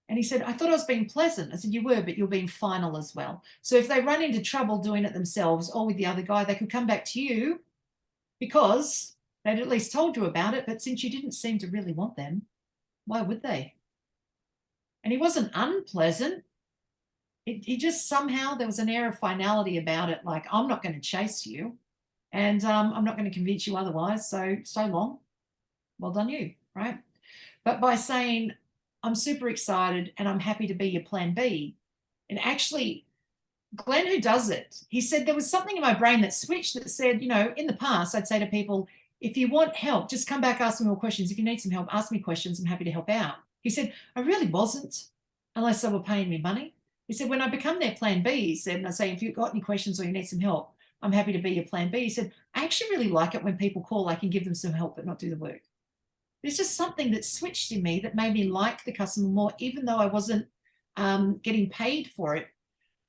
And he said, I thought I was being pleasant. I said, you were, but you're being final as well. So if they run into trouble doing it themselves or with the other guy, they could come back to you because they'd at least told you about it. But since you didn't seem to really want them, why would they? And he wasn't unpleasant. He just somehow, there was an air of finality about it. Like, I'm not going to chase you and I'm not going to convince you otherwise. So long. Well done you, right? But by saying, I'm super excited and I'm happy to be your plan B. And actually, Glenn, who does it, he said there was something in my brain that switched that said, you know, in the past, I'd say to people, if you want help, just come back, ask me more questions. If you need some help, ask me questions. I'm happy to help out. He said, I really wasn't, unless they were paying me money. He said, when I become their plan B, he said, and I say, if you've got any questions or you need some help, I'm happy to be your plan B. He said, I actually really like it when people call, I can give them some help but not do the work. There's just something that switched in me that made me like the customer more, even though I wasn't getting paid for it.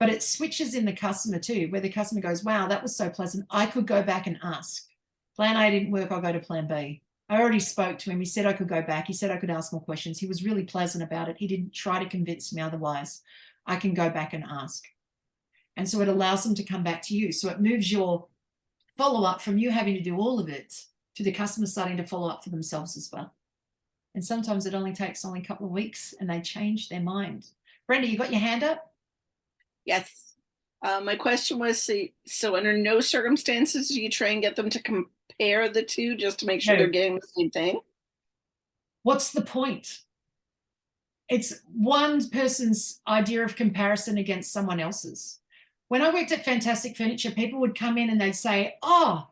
But it switches in the customer too, where the customer goes, wow, that was so pleasant. I could go back and ask. Plan A didn't work, I'll go to plan B. I already spoke to him. He said I could go back. He said I could ask more questions. He was really pleasant about it. He didn't try to convince me otherwise. I can go back and ask. And so it allows them to come back to you. So it moves your follow-up from you having to do all of it to the customer starting to follow up for themselves as well. And sometimes it only takes a couple of weeks and they change their mind. Brenda, you got your hand up? Yes. My question was, so under no circumstances do you try and get them to compare the two just to make sure they're getting the same thing? What's the point? It's one person's idea of comparison against someone else's. When I worked at Fantastic Furniture, people would come in and they'd say, oh,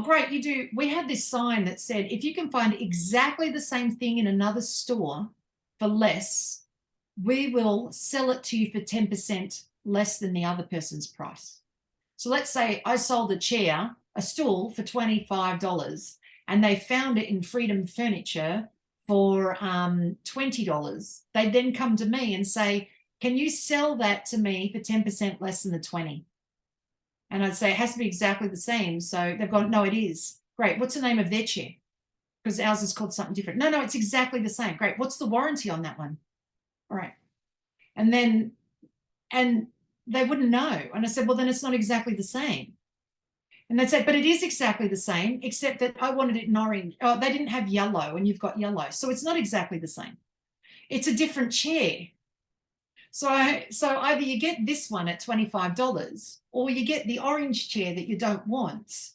great, you do. We had this sign that said, if you can find exactly the same thing in another store for less, we will sell it to you for 10% less than the other person's price. So let's say I sold a stool for $25 and they found it in Freedom Furniture for $20. They'd then come to me and say, can you sell that to me for 10% less than the 20? And I'd say, it has to be exactly the same. So they've gone, no, it is. Great. What's the name of their chair? Because ours is called something different. No, it's exactly the same. Great. What's the warranty on that one? All right. And they wouldn't know. And I said, well, then it's not exactly the same. And they'd say, but it is exactly the same, except that I wanted it in orange. Oh, they didn't have yellow and you've got yellow. So it's not exactly the same. It's a different chair. So either you get this one at $25 or you get the orange chair that you don't want,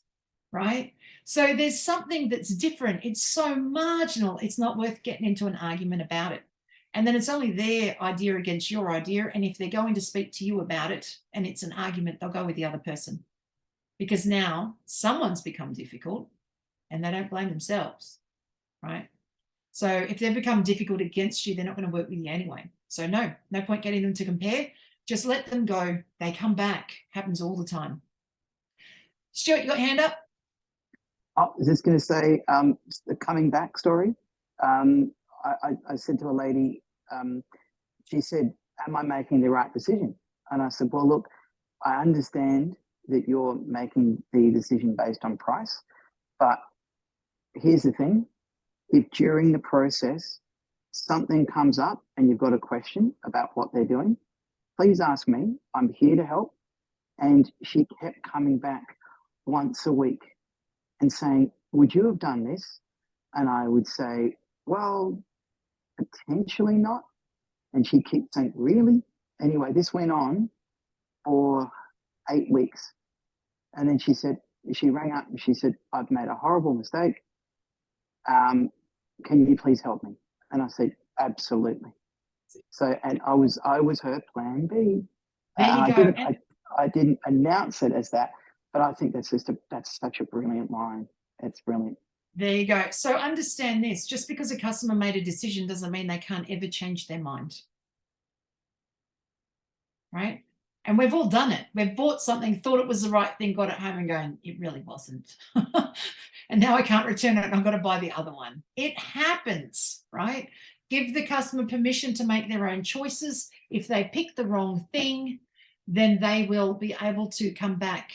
right? So there's something that's different. It's so marginal. It's not worth getting into an argument about it. And then it's only their idea against your idea. And if they're going to speak to you about it and it's an argument, they'll go with the other person. Because now someone's become difficult and they don't blame themselves, right? So if they've become difficult against you, they're not going to work with you anyway. So no point getting them to compare. Just let them go. They come back. Happens all the time. Stuart, you got your hand up? I was just going to say the coming back story. I said to a lady, she said, am I making the right decision? And I said, well, look, I understand that you're making the decision based on price, but here's the thing. If during the process something comes up and you've got a question about what they're doing, please ask me. I'm here to help. And she kept coming back once a week and saying, would you have done this? And I would say, well, potentially not. And she kept saying, really? Anyway, this went on for 8 weeks. And then she rang up and she said, I've made a horrible mistake. Can you please help me? And I said, absolutely. So, and I was her plan B. There you go. I didn't announce it as that, but I think that's such a brilliant line. It's brilliant. There you go. So understand this, just because a customer made a decision doesn't mean they can't ever change their mind. Right? And we've all done it. We've bought something, thought it was the right thing, got it home and going, it really wasn't. And now I can't return it and I've got to buy the other one. It happens, right? Give the customer permission to make their own choices. If they pick the wrong thing, then they will be able to come back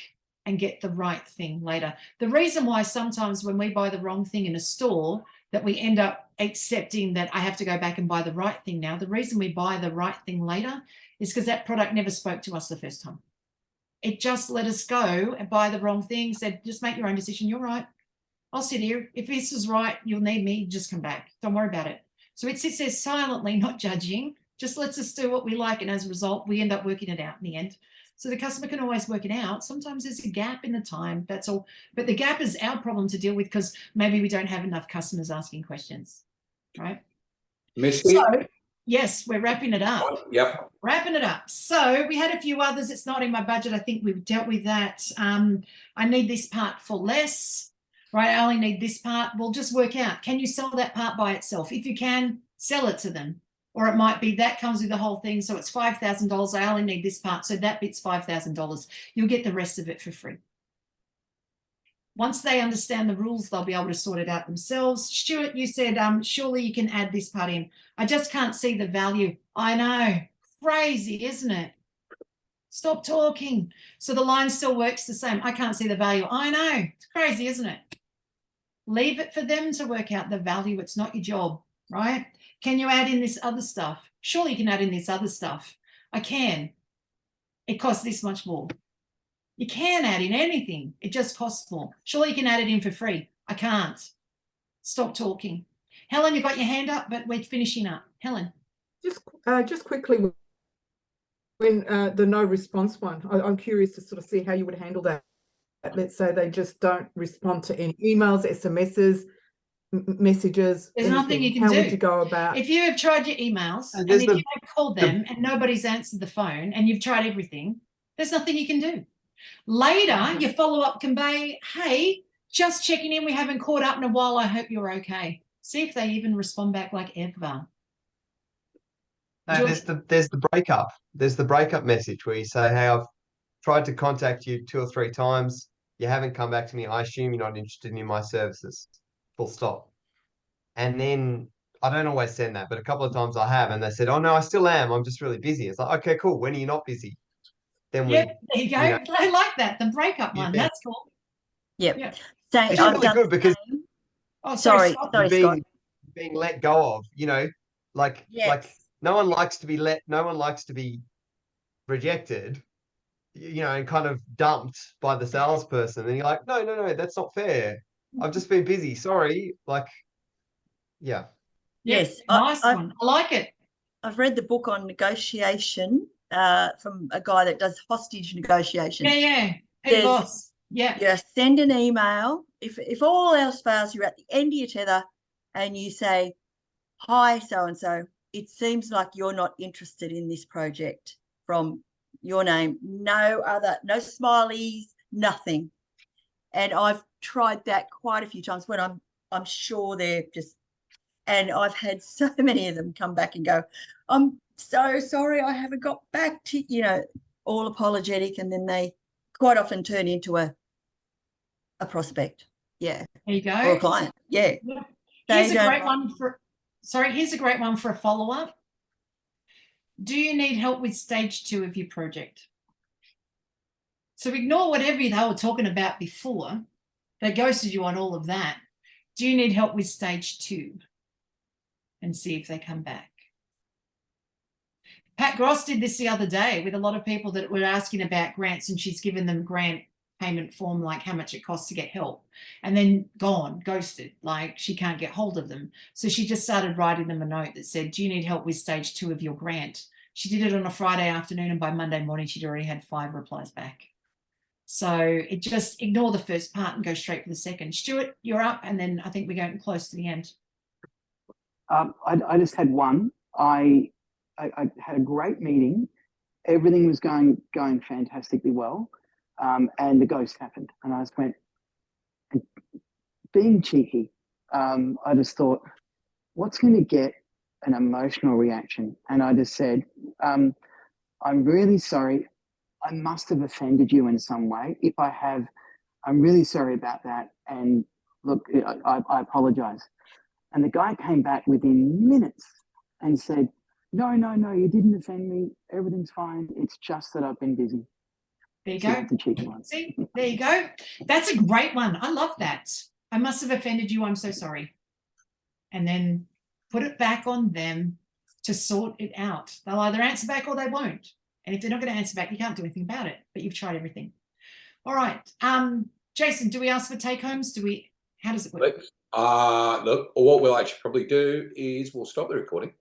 and get the right thing later. The reason why sometimes when we buy the wrong thing in a store, that we end up accepting that I have to go back and buy the right thing now. The reason we buy the right thing later is because that product never spoke to us the first time. It just let us go and buy the wrong thing, said, just make your own decision. You're right. I'll sit here. If this is right, you'll need me. Just come back. Don't worry about it. So it sits there silently, not judging, just lets us do what we like. And as a result, we end up working it out in the end. So the customer can always work it out. Sometimes there's a gap in the time. That's all. But the gap is our problem to deal with because maybe we don't have enough customers asking questions, right? Misty? So, yes, we're wrapping it up. Yep. Wrapping it up. So we had a few others. It's not in my budget. I think we've dealt with that. I need this part for less, right? I only need this part. We'll just work out. Can you sell that part by itself? If you can, sell it to them. Or it might be that comes with the whole thing. So it's $5,000. I only need this part. So that bit's $5,000. You'll get the rest of it for free. Once they understand the rules, they'll be able to sort it out themselves. Stuart, you said, surely you can add this part in. I just can't see the value. I know. Crazy, isn't it? Stop talking. So the line still works the same. I can't see the value. I know. It's crazy, isn't it? Leave it for them to work out the value. It's not your job, right? Can you add in this other stuff? Surely you can add in this other stuff. I can. It costs this much more. You can add in anything. It just costs more. Surely you can add it in for free. I can't. Stop talking. Helen, you've got your hand up, but we're finishing up. Helen. Just quickly, when the no response one, I'm curious to sort of see how you would handle that. Let's say they just don't respond to any emails, SMSs, messages. There's nothing you can do. do. How would you go about? If you have tried your emails and if you have called them and nobody's answered the phone and you've tried everything, there's nothing you can do. Later, your follow-up can be, hey, just checking in. We haven't caught up in a while. I hope you're okay. See if they even respond back like ever. No, there's the breakup. There's the breakup message where you say, hey, I've tried to contact you 2 or 3 times. You haven't come back to me. I assume you're not interested in my services. Full stop. And then I don't always send that, but a couple of times I have, and they said, oh no, I still am. I'm just really busy. It's like, okay, cool. When are you not busy? Then there you go. I like that. The breakup one. Yeah. That's cool. Yep. Yeah. It's really good because sorry, being Scott. being let go of, like no one likes to be rejected, and kind of dumped by the salesperson. And you're like, no, that's not fair. I've just been busy. Sorry. Yeah. Yes. Nice one. I like it. I've read the book on negotiation from a guy that does hostage negotiation. Yeah. Hey, boss. Yeah. You send an email. If all else fails, you're at the end of your tether and you say, hi, so-and-so, it seems like you're not interested in this project from your name. No smileys, nothing. And I've tried that quite a few times when I'm sure they're just, and I've had so many of them come back and go, I'm so sorry I haven't got back to, all apologetic, and then they quite often turn into a prospect. Yeah. There you go. Or a client. Yeah. Here's a great one for a follow-up. Do you need help with stage 2 of your project? So ignore whatever they were talking about before. They ghosted you on all of that. Do you need help with stage 2? And see if they come back. Pat Gross did this the other day with a lot of people that were asking about grants, and she's given them grant payment form, like how much it costs to get help, and then ghosted, like she can't get hold of them. So she just started writing them a note that said, do you need help with stage 2 of your grant? She did it on a Friday afternoon, and by Monday morning she'd already had 5 replies back. So it just ignore the first part and go straight for the second. Stuart, you're up, and then I think we're getting close to the end. I just had one. I had a great meeting. Everything was going fantastically well. And the ghost happened. And I just went, being cheeky, I just thought, what's going to get an emotional reaction? And I just said, I'm really sorry. I must have offended you in some way. If I have, I'm really sorry about that. And look, I apologize. And the guy came back within minutes and said, no, you didn't offend me. Everything's fine. It's just that I've been busy. There you go. The cheeky one. See, there you go. That's a great one. I love that. I must have offended you. I'm so sorry. and then put it back on them to sort it out. They'll either answer back or they won't. And if they're not going to answer back, you can't do anything about it, but you've tried everything. All right. Jason, do we ask for take homes? How does it work? Look, what we'll actually probably do is we'll stop the recording.